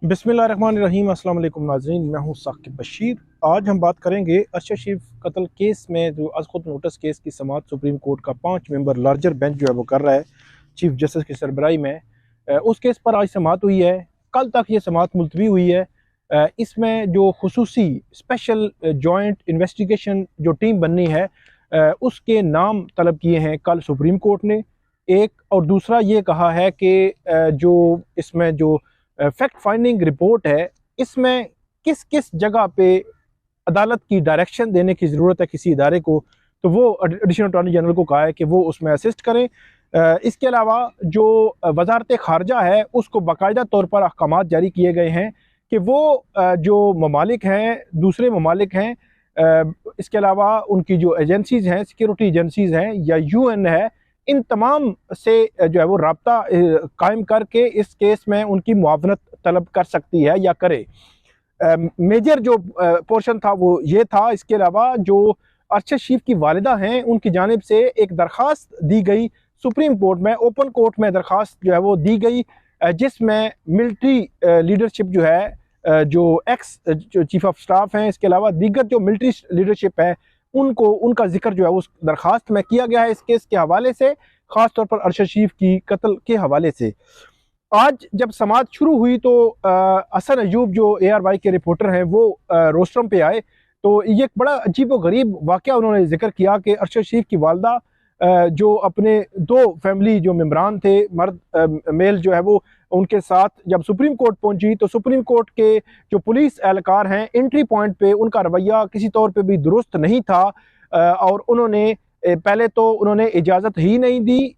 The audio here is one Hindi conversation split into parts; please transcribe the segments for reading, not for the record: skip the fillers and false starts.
बिस्मिल्लाहिर्रहमानिर्रहीम। अस्सलाम वालेकुम नाज़रीन, मैं हूं साकिब बशीर। आज हम बात करेंगे अरशद शरीफ कत्ल केस में जो आज खुद नोटिस केस की समाअत सुप्रीम कोर्ट का 5 मेंबर लार्जर बेंच जो है वो कर रहा है चीफ जस्टिस की सरबराही में। उस केस पर आज समाअत हुई है। कल तक ये समाअत मुलतवी हुई है। इसमें जो खुसूसी स्पेशल जॉइंट इन्वेस्टिगेशन जो टीम बननी है उसके नाम तलब किए हैं कल सुप्रीम कोर्ट ने। एक और दूसरा ये कहा है कि जो इसमें जो फैक्ट फाइंडिंग रिपोर्ट है इसमें किस किस जगह पे अदालत की डायरेक्शन देने की ज़रूरत है किसी इदारे को, तो वो एडिशनल अटॉर्नी जनरल को कहा है कि वो उसमें असिस्ट करें। इसके अलावा जो वजारत खारजा है उसको बाकायदा तौर पर अहकामात जारी किए गए हैं कि वो जो ममालिक हैं दूसरे ममालिक हैं, इसके अलावा उनकी जो एजेंसीज़ हैं सिक्योरिटी एजेंसीज़ हैं या यूएन है, इन तमाम से जो है वो राब्ता कायम करके इस केस में उनकी मुआवनत तलब कर सकती है या करे। मेजर जो पोर्शन था वो ये था। इसके अलावा जो अरशद शरीफ की वालिदा हैं उनकी जानिब से एक दरख्वास्त दी गई सुप्रीम कोर्ट में, ओपन कोर्ट में दरख्वास्त जो है वो दी गई, जिसमें मिलिट्री लीडरशिप जो है, जो एक्स जो चीफ ऑफ स्टाफ हैं, इसके अलावा दीगर जो मिलिट्री लीडरशिप है उनको उनका जिक्र जो है उस दरख्वास्त में किया गया है इस केस के हवाले से, ख़ास तौर पर अरशद शरीफ की कत्ल के हवाले से। आज जब समाअत शुरू हुई तो हसन अयूब जो ARY के रिपोर्टर हैं वो रोस्ट्रम पे आए, तो ये एक बड़ा अजीब व गरीब वाक़या उन्होंने जिक्र किया कि अरशद शरीफ की वालदा जो अपने 2 फैमिली जो मेम्बरान थे मर्द मेल जो है वो उनके साथ जब सुप्रीम कोर्ट पहुंची तो सुप्रीम कोर्ट के जो पुलिस एहलकार हैं एंट्री पॉइंट पे उनका रवैया किसी तौर पे भी दुरुस्त नहीं था। और उन्होंने पहले तो उन्होंने इजाज़त ही नहीं दी,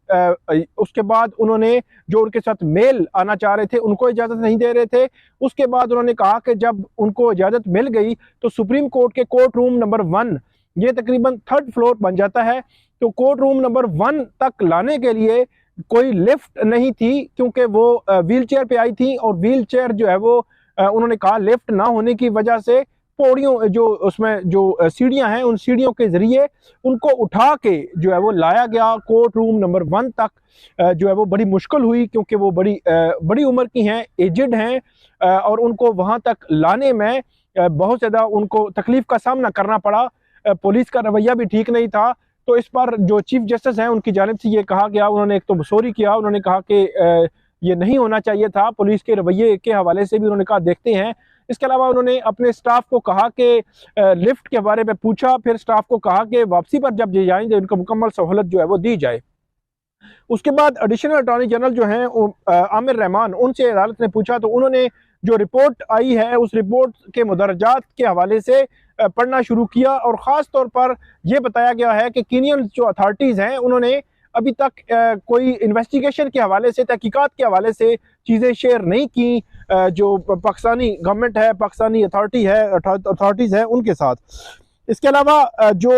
उसके बाद उन्होंने जो उनके साथ मेल आना चाह रहे थे उनको इजाज़त नहीं दे रहे थे। उसके बाद उन्होंने कहा कि जब उनको इजाज़त मिल गई तो सुप्रीम कोर्ट के कोर्ट रूम नंबर 1, ये तकरीबन 3rd फ्लोर बन जाता है, तो कोर्ट रूम नंबर 1 तक लाने के लिए कोई लिफ्ट नहीं थी क्योंकि वो व्हील चेयर पे आई थी, और व्हील चेयर जो है वो उन्होंने कहा लिफ्ट ना होने की वजह से पौड़ियों जो उसमें जो सीढ़ियां हैं उन सीढ़ियों के जरिए उनको उठा के जो है वो लाया गया कोर्ट रूम नंबर 1 तक। जो है वो बड़ी मुश्किल हुई क्योंकि वो बड़ी उम्र की हैं, एजेड हैं, और उनको वहां तक लाने में बहुत ज़्यादा उनको तकलीफ का सामना करना पड़ा। पुलिस का रवैया भी ठीक नहीं था, तो इस पर जो चीफ जस्टिस हैं उनकी जानिब से ये कहा गया, उन्होंने एक तो बसोरी किया, उन्होंने कहा कि ये नहीं होना चाहिए था। पुलिस के रवैये के हवाले से भी उन्होंने कहा देखते हैं। इसके अलावा उन्होंने अपने स्टाफ को कहा कि लिफ्ट के बारे में पूछा, फिर स्टाफ को कहा कि वापसी पर जब ये जाएंगे उनको मुकम्मल सहूलत जो है वो दी जाए। उसके बाद एडिशनल अटॉर्नी जनरल जो हैं आमिर रहमान, उनसे अदालत ने पूछा तो उन्होंने जो रिपोर्ट आई है उस रिपोर्ट के मुदरजात के हवाले से पढ़ना शुरू किया, और ख़ास तौर पर यह बताया गया है कि कीनियन जो अथॉरिटीज़ हैं उन्होंने अभी तक कोई इन्वेस्टिगेशन के हवाले से, तहकीकात के हवाले से चीज़ें शेयर नहीं की जो पाकिस्तानी गवर्नमेंट है, पाकिस्तानी अथॉरिटीज़ है उनके साथ। इसके अलावा जो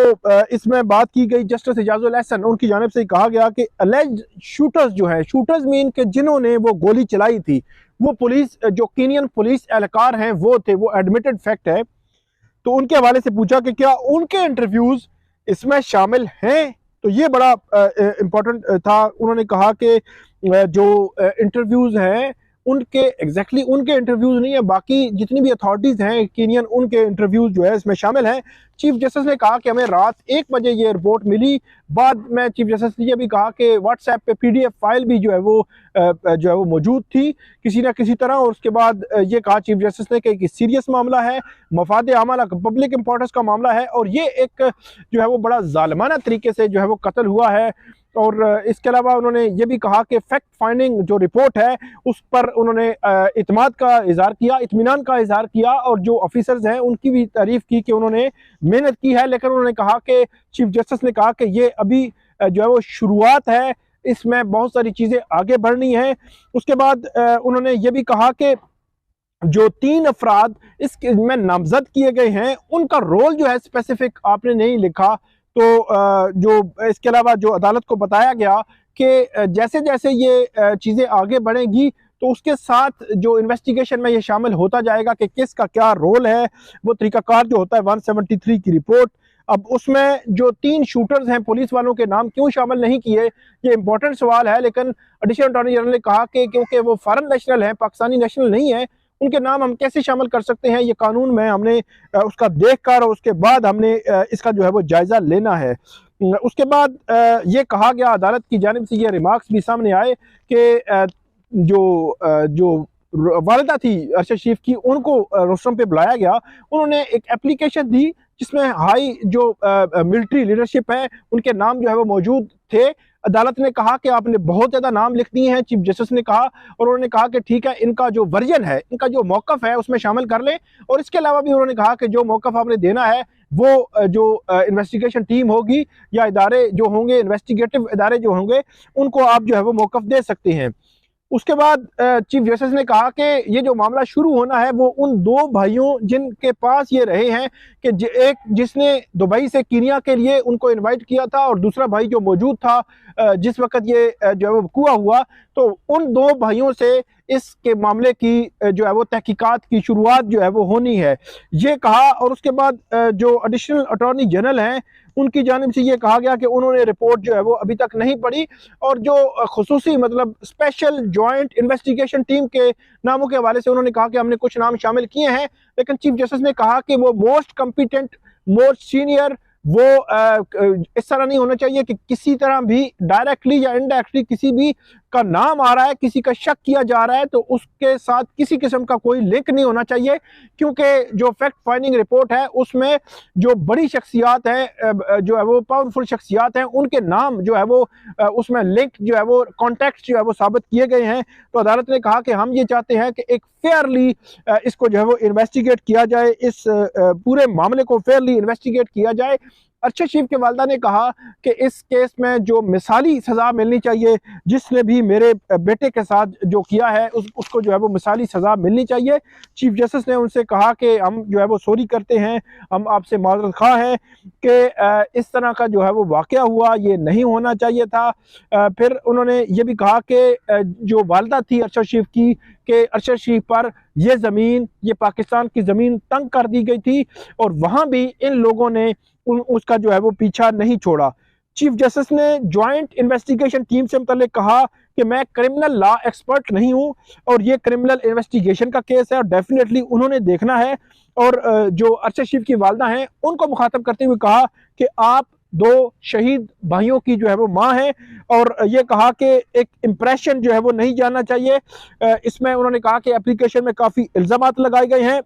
इसमें बात की गई जस्टिस इजाजुल एहसन, उनकी जानिब से कहा गया कि अलेज्ड शूटर्स जो हैं, शूटर्स मीन के जिन्होंने वो गोली चलाई थी वो पुलिस जो कीनियन पुलिस एहलकार हैं वो थे, वो एडमिटेड फैक्ट है। तो उनके हवाले से पूछा कि क्या उनके इंटरव्यूज़ इसमें शामिल हैं, तो ये बड़ा इम्पोर्टेंट था। उन्होंने कहा कि जो इंटरव्यूज़ हैं उनके एग्जैक्टली उनके इंटरव्यूज़ नहीं है, बाकी जितनी भी अथॉरिटीज़ हैं कीनियन उनके इंटरव्यूज़ जो है इसमें शामिल हैं। चीफ जस्टिस ने कहा कि हमें रात 1 बजे ये रिपोर्ट मिली। बाद में चीफ जस्टिस ने यह भी कहा कि व्हाट्सएप पे PDF फाइल भी जो है वो मौजूद थी किसी ना किसी तरह। और उसके बाद ये कहा चीफ जस्टिस ने कि सीरियस मामला है, मफाद आमला पब्लिक इंपॉर्टेंस का मामला है, और ये एक जो है वो बड़ा जालिमाना तरीके से जो है वो कत्ल हुआ है। और इसके अलावा उन्होंने ये भी कहा कि फैक्ट फाइंडिंग जो रिपोर्ट है उस पर उन्होंने इत्मीनान का इजहार किया, इत्मीनान का इजहार किया, और जो ऑफिसर्स हैं उनकी भी तारीफ की कि उन्होंने मेहनत की है। लेकिन उन्होंने कहा कि चीफ जस्टिस ने कहा कि ये अभी जो है वो शुरुआत है, इसमें बहुत सारी चीज़ें आगे बढ़नी हैं। उसके बाद उन्होंने ये भी कहा कि जो 3 अफराद इसमें नामजद किए गए हैं उनका रोल जो है स्पेसिफिक आपने नहीं लिखा। तो जो इसके अलावा जो अदालत को बताया गया कि जैसे जैसे ये चीज़ें आगे बढ़ेंगी तो उसके साथ जो इन्वेस्टिगेशन में ये शामिल होता जाएगा कि किसका क्या रोल है, वो तरीकाकार जो होता है 173 की रिपोर्ट। अब उसमें जो 3 शूटर्स हैं पुलिस वालों के नाम क्यों शामिल नहीं किए, ये इंपॉर्टेंट सवाल है। लेकिन एडिशनल अटॉर्नी जनरल ने कहा कि क्योंकि वो फॉरेन नेशनल हैं, पाकिस्तानी नेशनल नहीं है, उनके नाम हम कैसे शामिल कर सकते हैं, ये कानून में हमने उसका देखकर और उसके बाद हमने इसका जो है वो जायज़ा लेना है। उसके बाद ये कहा गया, अदालत की जानिब से ये रिमार्क्स भी सामने आए कि जो वालिदा थी अरशद शरीफ की, उनको रोस्टम पे बुलाया गया। उन्होंने एक एप्लीकेशन दी जिसमें हाई जो मिलिट्री लीडरशिप है उनके नाम जो है वो मौजूद थे। अदालत ने कहा कि आपने बहुत ज़्यादा नाम लिख दिए हैं, चीफ जस्टिस ने कहा, और उन्होंने कहा कि ठीक है, इनका जो वर्जन है, इनका जो मौक़िफ़ है उसमें शामिल कर लें। और इसके अलावा भी उन्होंने कहा कि जो मौक़िफ़ आपने देना है वो जो इन्वेस्टिगेशन टीम होगी या इदारे जो होंगे, इन्वेस्टिगेटिव इदारे जो होंगे, उनको आप जो है वो मौक़िफ़ दे सकते हैं। उसके बाद चीफ जस्टिस ने कहा कि ये जो मामला शुरू होना है वो उन दो भाइयों जिनके पास ये रहे हैं कि एक जिसने दुबई से कीनिया के लिए उनको इनवाइट किया था और दूसरा भाई जो मौजूद था जिस वक्त ये जो है वो वक़ूआ हुआ, तो उन दो भाइयों से इसके मामले की जो है वो तहकीकात की शुरुआत जो है वो होनी है, ये कहा। और उसके बाद जो एडिशनल अटॉर्नी जनरल हैं उनकी जानिब से ये कहा गया कि उन्होंने रिपोर्ट जो है वो अभी तक नहीं पढ़ी, और जो खुसूसी मतलब स्पेशल जॉइंट इन्वेस्टिगेशन टीम के नामों के हवाले से उन्होंने कहा कि हमने कुछ नाम शामिल किए हैं, लेकिन चीफ जस्टिस ने कहा कि वो मोस्ट कॉम्पिटेंट, मोस्ट सीनियर, वो इस तरह नहीं होना चाहिए कि किसी तरह भी डायरेक्टली या इनडायरेक्टली किसी भी का नाम आ रहा है, किसी का शक किया जा रहा है, तो उसके साथ किसी किस्म का कोई लिंक नहीं होना चाहिए, क्योंकि जो फैक्ट फाइंडिंग रिपोर्ट है उसमें जो बड़ी शख्सियात हैं, जो है वो पावरफुल शख्सियात हैं, उनके नाम जो है वो उसमें लिंक जो है वो कॉन्टेक्ट जो है वो साबित किए गए हैं। तो अदालत ने कहा कि हम ये चाहते हैं कि एक फेयरली इसको जो है वो इन्वेस्टिगेट किया जाए, इस पूरे मामले को फेयरली इन्वेस्टिगेट किया जाए। अरशद शरीफ के वालिदा ने कहा कि इस केस में जो मिसाली सज़ा मिलनी चाहिए, जिसने भी मेरे बेटे के साथ जो किया है उसको जो है वो मिसाली सज़ा मिलनी चाहिए। चीफ जस्टिस ने उनसे कहा कि हम जो है वो सॉरी करते हैं, हम आपसे माज़रत ख़्वाह हैं कि इस तरह का जो है वो वाक़या हुआ, ये नहीं होना चाहिए था। फिर उन्होंने ये भी कहा कि जो वालिदा थी अरशद शरीफ की, कि अरशद शरीफ पर यह ज़मीन, ये पाकिस्तान की ज़मीन तंग कर दी गई थी, और वहाँ भी इन लोगों ने उसका जो है वो पीछा नहीं छोड़ा। चीफ जस्टिस ने ज्वाइंट इन्वेस्टिगेशन टीम से मुतल्लिक कहा कि मैं क्रिमिनल लॉ एक्सपर्ट नहीं हूं, और ये क्रिमिनल इन्वेस्टिगेशन का केस है और डेफिनेटली उन्होंने देखना है। और जो अरशद शरीफ की वालिदा हैं उनको मुखातब करते हुए कहा कि आप दो शहीद भाइयों की जो है वो माँ है, और ये कहा कि एक इम्प्रेशन जो है वो नहीं जाना चाहिए। इसमें उन्होंने कहा कि एप्लीकेशन में काफ़ी इल्ज़ामात लगाए गए हैं।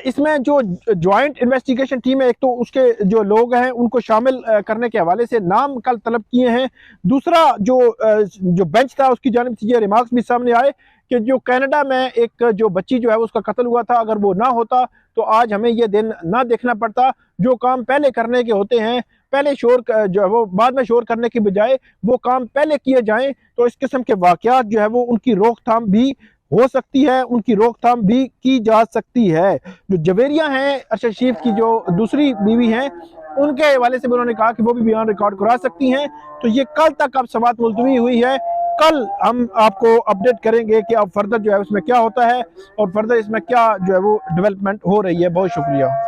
इसमें जो ज्वाइंट इन्वेस्टिगेशन टीम है, एक तो उसके जो लोग हैं उनको शामिल करने के हवाले से नाम कल तलब किए हैं। दूसरा जो बेंच था उसकी जानिब से ये रिमार्क्स भी सामने आए कि जो कनाडा में एक जो बच्ची जो है उसका कत्ल हुआ था, अगर वो ना होता तो आज हमें ये दिन ना देखना पड़ता। जो काम पहले करने के होते हैं, पहले शोर जो है वो बाद में शोर करने की बजाय वो काम पहले किए जाएं, तो इस किस्म के वाक़यात जो है वो उनकी रोकथाम भी हो सकती है, उनकी रोकथाम भी की जा सकती है। जो जवेरिया हैं अरशद शरीफ की जो दूसरी बीवी हैं, उनके हवाले से भी उन्होंने कहा कि वो भी बयान रिकॉर्ड करा सकती हैं। तो ये कल तक अब समाअत मुलतवी हुई है। कल हम आपको अपडेट करेंगे कि अब फर्दर जो है उसमें क्या होता है और फर्दर इसमें क्या जो है वो डेवलपमेंट हो रही है। बहुत शुक्रिया।